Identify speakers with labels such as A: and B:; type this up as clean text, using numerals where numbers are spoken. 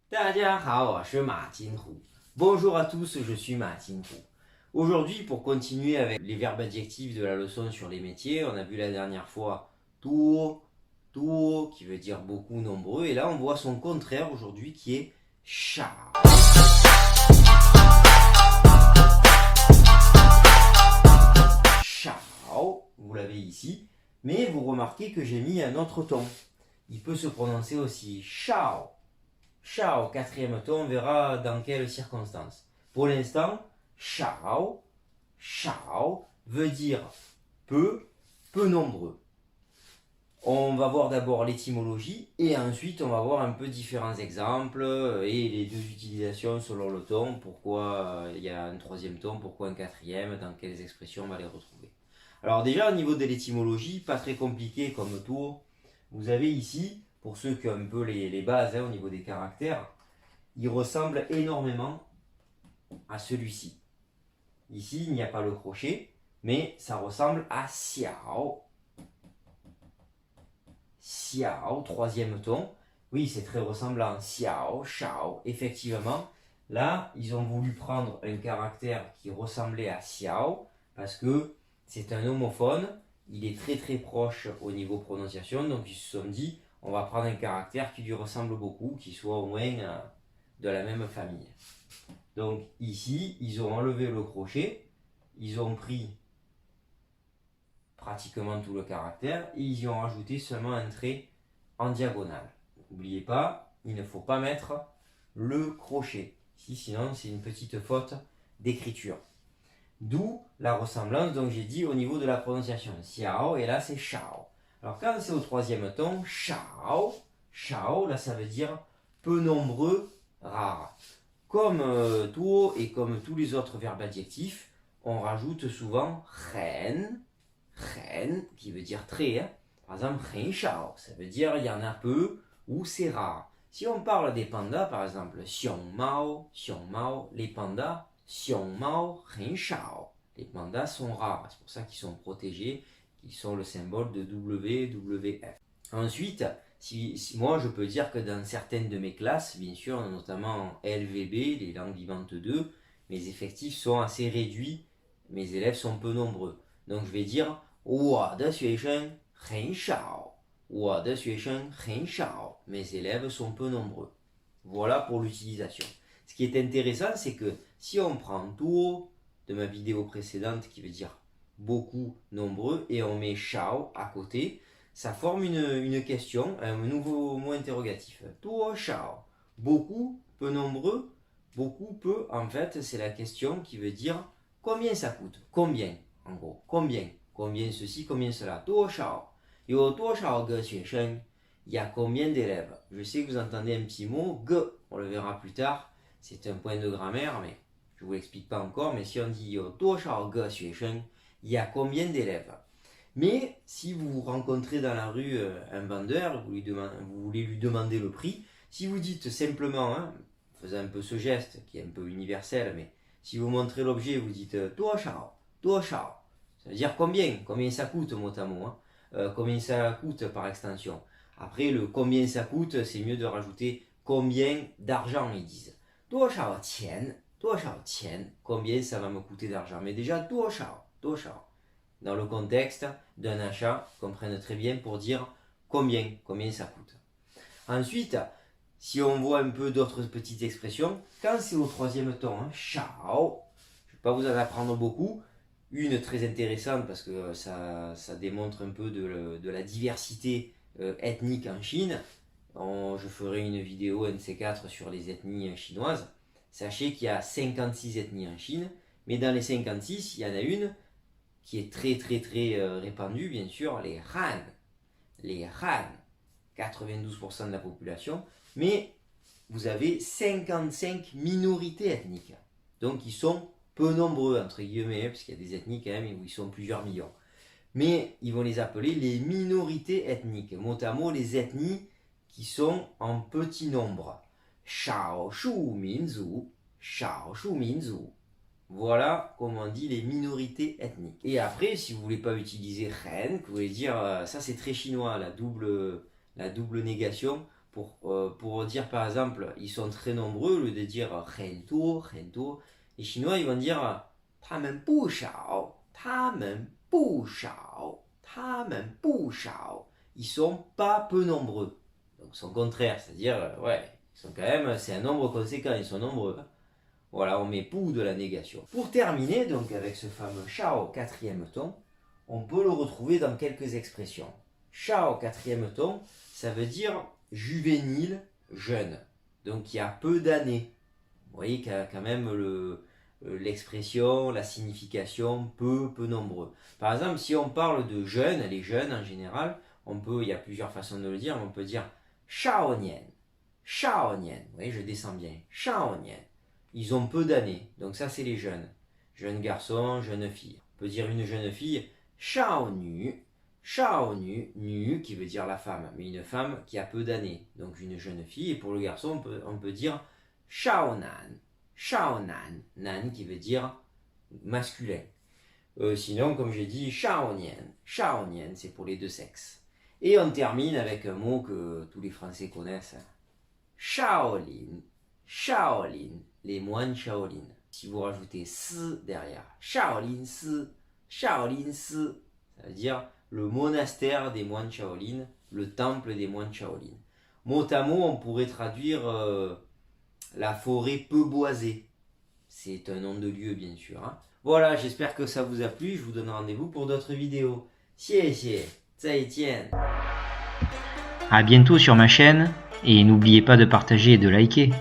A: 大家好，我是马金虎. Bonjour à tous, je suis Ma Jinhu. Aujourd'hui, pour continuer avec les verbes adjectifs de la leçon sur les métiers, on a vu la dernière fois tuo, tuo, qui veut dire beaucoup, nombreux, et là on voit son contraire aujourd'hui qui est shao. Shao, vous l'avez ici, mais vous remarquez que j'ai mis un autre ton. Il peut se prononcer aussi shao. Shao, quatrième ton, on verra dans quelles circonstances. Pour l'instant, shao, shao veut dire peu, peu nombreux. On va voir d'abord l'étymologie et ensuite on va voir un peu différents exemples et les deux utilisations selon le ton. Pourquoi il y a un troisième ton, pourquoi un quatrième, dans quelles expressions on va les retrouver. Alors déjà au niveau de l'étymologie, pas très compliqué comme tour. Vous avez ici, pour ceux qui ont un peu les bases au niveau des caractères, il ressemble énormément à celui-ci. Ici, il n'y a pas le crochet, mais ça ressemble à xiao. Xiao, troisième ton. Oui, c'est très ressemblant. Xiao, shao. Effectivement, là, ils ont voulu prendre un caractère qui ressemblait à xiao parce que c'est un homophone. Il est très très proche au niveau prononciation. Donc, ils se sont dit, on va prendre un caractère qui lui ressemble beaucoup, qui soit au moins de la même famille. Donc, ici, ils ont enlevé le crochet. Ils ont pris pratiquement tout le caractère et ils y ont rajouté seulement un trait en diagonale. N'oubliez pas, il ne faut pas mettre le crochet, sinon c'est une petite faute d'écriture. D'où la ressemblance, donc j'ai dit au niveau de la prononciation, xiao et là c'est shao. Alors quand c'est au troisième ton, shao, shao, là ça veut dire peu nombreux, rare. Comme tuo et comme tous les autres verbes adjectifs, on rajoute souvent ren, ren, qui veut dire très. Par exemple, ren shao, ça veut dire il y en a peu ou c'est rare. Si on parle des pandas, par exemple, xiong mao, les pandas, xiong mao, ren shao. Les pandas sont rares, c'est pour ça qu'ils sont protégés, qu'ils sont le symbole de WWF. Ensuite, si moi je peux dire que dans certaines de mes classes, bien sûr, notamment en LVB, les langues vivantes 2, mes effectifs sont assez réduits, mes élèves sont peu nombreux. Donc je vais dire 我的学生很少，我的学生很少， mes élèves sont peu nombreux. Voilà pour l'utilisation. Ce qui est intéressant, c'est que si on prend tuo de ma vidéo précédente qui veut dire beaucoup, nombreux, et on met shao à côté, ça forme une question, un nouveau mot interrogatif. Tuo shao. Beaucoup, peu nombreux, beaucoup, peu, en fait, c'est la question qui veut dire combien ça coûte. Combien, en gros. Combien. Combien ceci, combien cela. Tuo shao. Yo tuo shao ge xuesheng. Il y a combien d'élèves. Je sais que vous entendez un petit mot, ge, on le verra plus tard, c'est un point de grammaire, mais je ne vous l'explique pas encore, mais si on dit yo tuo shao ge xuesheng, il y a combien d'élèves. Mais si vous rencontrez dans la rue un vendeur, vous voulez lui demander le prix, si vous dites simplement, faisant un peu ce geste qui est un peu universel, mais si vous montrez l'objet, vous dites tuo shao, ça veut dire combien ça coûte mot à mot, combien ça coûte par extension. Après, le combien ça coûte, c'est mieux de rajouter combien d'argent ils disent. Tuo shao qian, combien ça va me coûter d'argent. Mais déjà, tuo shao. Dans le contexte d'un achat, comprennent très bien pour dire combien ça coûte. Ensuite, si on voit un peu d'autres petites expressions, quand c'est au troisième ton, shao, je ne vais pas vous en apprendre beaucoup, une très intéressante parce que ça démontre un peu de la diversité ethnique en Chine. Je ferai une vidéo, un de ces quatre, sur les ethnies chinoises. Sachez qu'il y a 56 ethnies en Chine, mais dans les 56, il y en a une qui est très très très répandue, bien sûr, les Han. Les Han, 92% de la population, mais vous avez 55 minorités ethniques. Donc ils sont peu nombreux, entre guillemets, parce qu'il y a des ethnies quand même où ils sont plusieurs millions. Mais ils vont les appeler les minorités ethniques, mot à mot les ethnies qui sont en petit nombre. Shao Shu Minzu, Shao Shu Minzu. Voilà comment on dit les minorités ethniques. Et après, si vous ne voulez pas utiliser ren, vous voulez dire, ça c'est très chinois, la double négation, Pour dire par exemple, ils sont très nombreux, au lieu de dire很多, les Chinois ils vont dire 他们不少, 他们不少, 他们不少. Ils sont pas peu nombreux. Donc son contraire, c'est-à-dire, ouais, ils sont quand même, c'est un nombre conséquent, ils sont nombreux. Voilà, on met pou de la négation. Pour terminer, donc avec ce fameux shao quatrième ton, on peut le retrouver dans quelques expressions. Shao quatrième ton, ça veut dire juvénile, jeune. Donc il y a peu d'années. Vous voyez qu'il y a quand même l'expression, la signification peu nombreux. Par exemple, si on parle de jeunes, les jeunes en général, il y a plusieurs façons de le dire, mais on peut dire shaonian, shaonian. Vous voyez, je descends bien. Shaonian. Ils ont peu d'années. Donc ça, c'est les jeunes. Jeunes garçons, jeunes filles. On peut dire une jeune fille shaonu, shaonu, nu qui veut dire la femme, mais une femme qui a peu d'années. Donc une jeune fille. Et pour le garçon, on peut dire shaonan, shaonan, nan qui veut dire masculin. Sinon, comme j'ai dit, shaonian, shaonian, c'est pour les deux sexes. Et on termine avec un mot que tous les Français connaissent, Shaolin, Shaolin, les moines Shaolin. Si vous rajoutez si derrière, Shaolin si, Shaolin si, ça veut dire le monastère des moines Shaolin, le temple des moines Shaolin. Mot à mot, on pourrait traduire la forêt peu boisée. C'est un nom de lieu, bien sûr. Hein. Voilà, j'espère que ça vous a plu. Je vous donne rendez-vous pour d'autres vidéos. 谢谢，再见。À bientôt sur ma chaîne et n'oubliez pas de partager et de liker.